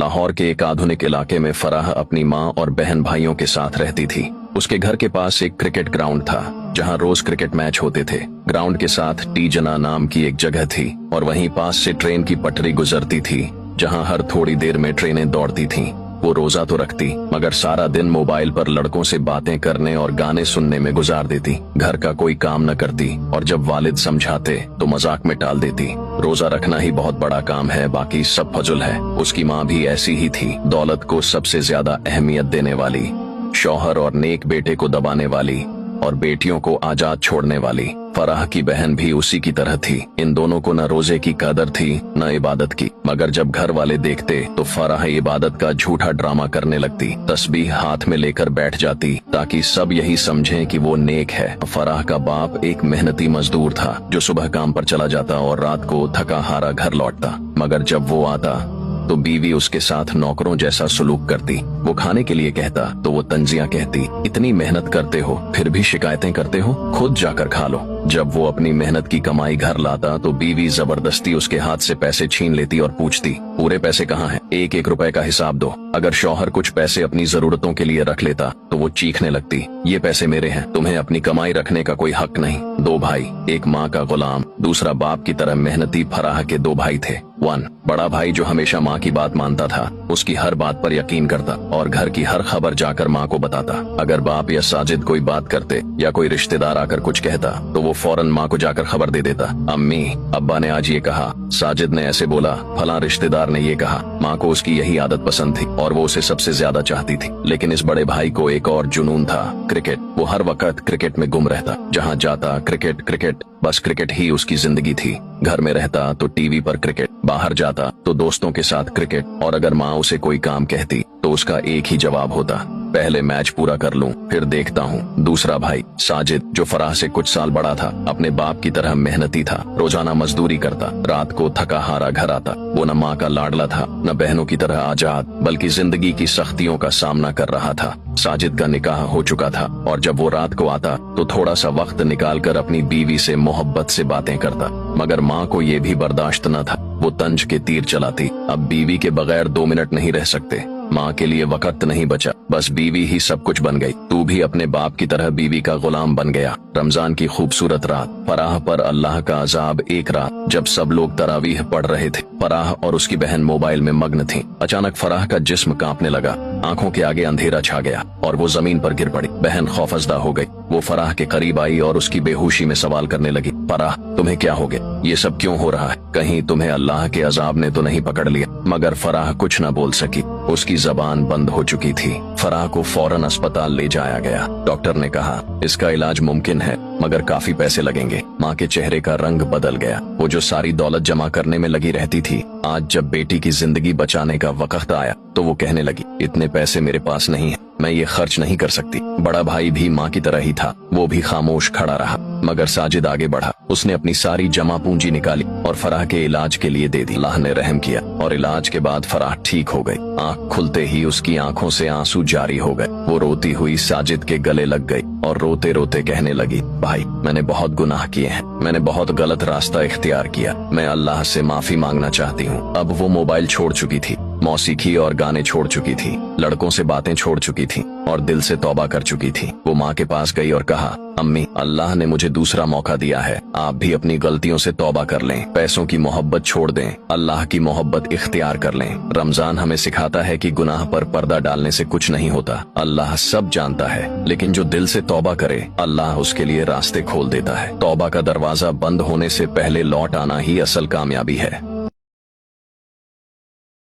लाहौर के एक आधुनिक इलाके में फराह अपनी माँ और बहन भाइयों के साथ रहती थी। उसके घर के पास एक क्रिकेट ग्राउंड था जहाँ रोज क्रिकेट मैच होते थे। ग्राउंड के साथ टी जना नाम की एक जगह थी और वहीं पास से ट्रेन की पटरी गुजरती थी जहाँ हर थोड़ी देर में ट्रेनें दौड़ती थीं। वो रोजा तो रखती मगर सारा दिन मोबाइल पर लड़कों से बातें करने और गाने सुनने में गुजार देती। घर का कोई काम न करती और जब वालिद समझाते तो मजाक में टाल देती। रोजा रखना ही बहुत बड़ा काम है, बाकी सब फजुल है। उसकी माँ भी ऐसी ही थी, दौलत को सबसे ज्यादा अहमियत देने वाली, शौहर और नेक बेटे को दबाने वाली और बेटियों को आजाद छोड़ने वाली। फराह की बहन भी उसी की तरह थी। इन दोनों को न रोजे की कदर थी न इबादत की, मगर जब घर वाले देखते तो फराह इबादत का झूठा ड्रामा करने लगती। तस्बीह हाथ में लेकर बैठ जाती ताकि सब यही समझें कि वो नेक है। फराह का बाप एक मेहनती मजदूर था जो सुबह काम पर चला जाता और रात को थका हारा घर लौटता, मगर जब वो आता तो बीवी उसके साथ नौकरों जैसा सलूक करती। वो खाने के लिए कहता तो वो तंजियां कहती, इतनी मेहनत करते हो फिर भी शिकायतें करते हो, खुद जाकर खा लो। जब वो अपनी मेहनत की कमाई घर लाता तो बीवी जबरदस्ती उसके हाथ से पैसे छीन लेती और पूछती, पूरे पैसे कहाँ हैं? एक एक रुपए का हिसाब दो। अगर शौहर कुछ पैसे अपनी जरूरतों के लिए रख लेता तो वो चीखने लगती, ये पैसे मेरे हैं, तुम्हें अपनी कमाई रखने का कोई हक नहीं। दो भाई, एक माँ का गुलाम, दूसरा बाप की तरह मेहनती फराह के दो भाई थे। बड़ा भाई जो हमेशा माँ की बात मानता था, उसकी हर बात पर यकीन करता और घर की हर खबर जाकर माँ को बताता। अगर बाप या साजिद कोई बात करते या कोई रिश्तेदार आकर कुछ कहता तो वो फौरन माँ को जाकर खबर दे देता, अम्मी अब्बा ने आज ये कहा, साजिद ने ऐसे बोला, फलां रिश्तेदार ने ये कहा। माँ को उसकी यही आदत पसंद थी और वो उसे सबसे ज्यादा चाहती थी। लेकिन इस बड़े भाई को एक और जुनून था, क्रिकेट। वो हर वक्त क्रिकेट में गुम रहता, जहाँ जाता क्रिकेट क्रिकेट, बस क्रिकेट ही उसकी जिंदगी थी। घर में रहता तो टीवी पर क्रिकेट, बाहर जाता तो दोस्तों के साथ क्रिकेट, और अगर माँ उसे कोई काम कहती तो उसका एक ही जवाब होता, पहले मैच पूरा कर लूं फिर देखता हूँ। दूसरा भाई साजिद जो फराह से कुछ साल बड़ा था, अपने बाप की तरह मेहनती था, रोजाना मजदूरी करता, रात को थका हारा घर आता। वो न माँ का लाडला था न बहनों की तरह आजाद, बल्कि जिंदगी की सख्तियों का सामना कर रहा था। साजिद का निकाह हो चुका था और जब वो रात को आता तो थोड़ा सा वक्त निकालकर अपनी बीवी से मोहब्बत से बातें करता, मगर माँ को ये भी बर्दाश्त न था। वो तंज के तीर चलाती, अब बीवी के बगैर 2 मिनट नहीं रह सकते। माँ के लिए वक्त नहीं बचा, बस बीवी ही सब कुछ बन गई। तू भी अपने बाप की तरह बीवी का गुलाम बन गया। रमजान की खूबसूरत रात, फराह पर अल्लाह का अजाब। एक रात जब सब लोग तरावीह पढ़ रहे थे, फराह और उसकी बहन मोबाइल में मग्न थीं। अचानक फराह का जिस्म कांपने लगा, आंखों के आगे अंधेरा छा गया और वो जमीन पर गिर पड़ी। बहन खौफजदा हो गई। वो फराह के करीब आई और उसकी बेहोशी में सवाल करने लगी, फराह तुम्हें क्या हो गया? ये सब क्यों हो रहा है? कहीं तुम्हें अल्लाह के अजाब ने तो नहीं पकड़ लिया? मगर फराह कुछ न बोल सकी, उसकी जबान बंद हो चुकी थी। फराह को फौरन अस्पताल ले जाया गया। डॉक्टर ने कहा इसका इलाज मुमकिन है मगर काफी पैसे लगेंगे। माँ के चेहरे का रंग बदल गया। वो जो सारी दौलत जमा करने में लगी रहती थी, आज जब बेटी की जिंदगी बचाने का वक्त आया तो वो कहने लगी, इतने पैसे मेरे पास नहीं है, मैं ये खर्च नहीं कर सकती। बड़ा भाई भी माँ की तरह ही था, वो भी खामोश खड़ा रहा। मगर साजिद आगे बढ़ा। उसने अपनी सारी जमा पूंजी निकाली और फराह के इलाज के लिए दे दी। अल्लाह ने रहम किया और इलाज के बाद फराह ठीक हो गई। आंख खुलते ही उसकी आंखों से आंसू जारी हो गए। वो रोती हुई साजिद के गले लग गई और रोते रोते कहने लगी, भाई मैंने बहुत गुनाह किए हैं, मैंने बहुत गलत रास्ता इख्तियार किया, मैं अल्लाह से माफी मांगना चाहती हूँ। अब वो मोबाइल छोड़ चुकी थी, मौसीकी और गाने छोड़ चुकी थी, लड़कों से बातें छोड़ चुकी थी और दिल से तौबा कर चुकी थी। वो माँ के पास गई और कहा, अम्मी अल्लाह ने मुझे दूसरा मौका दिया है, आप भी अपनी गलतियों से तौबा कर लें, पैसों की मोहब्बत छोड़ दें, अल्लाह की मोहब्बत इख्तियार कर लें। रमजान हमें सिखाता है कि गुनाह पर पर्दा डालने से कुछ नहीं होता। अल्लाह सब जानता है, लेकिन जो दिल से तौबा करे अल्लाह उसके लिए रास्ते खोल देता है। तौबा का दरवाजा बंद होने से पहले लौट आना ही असल कामयाबी है।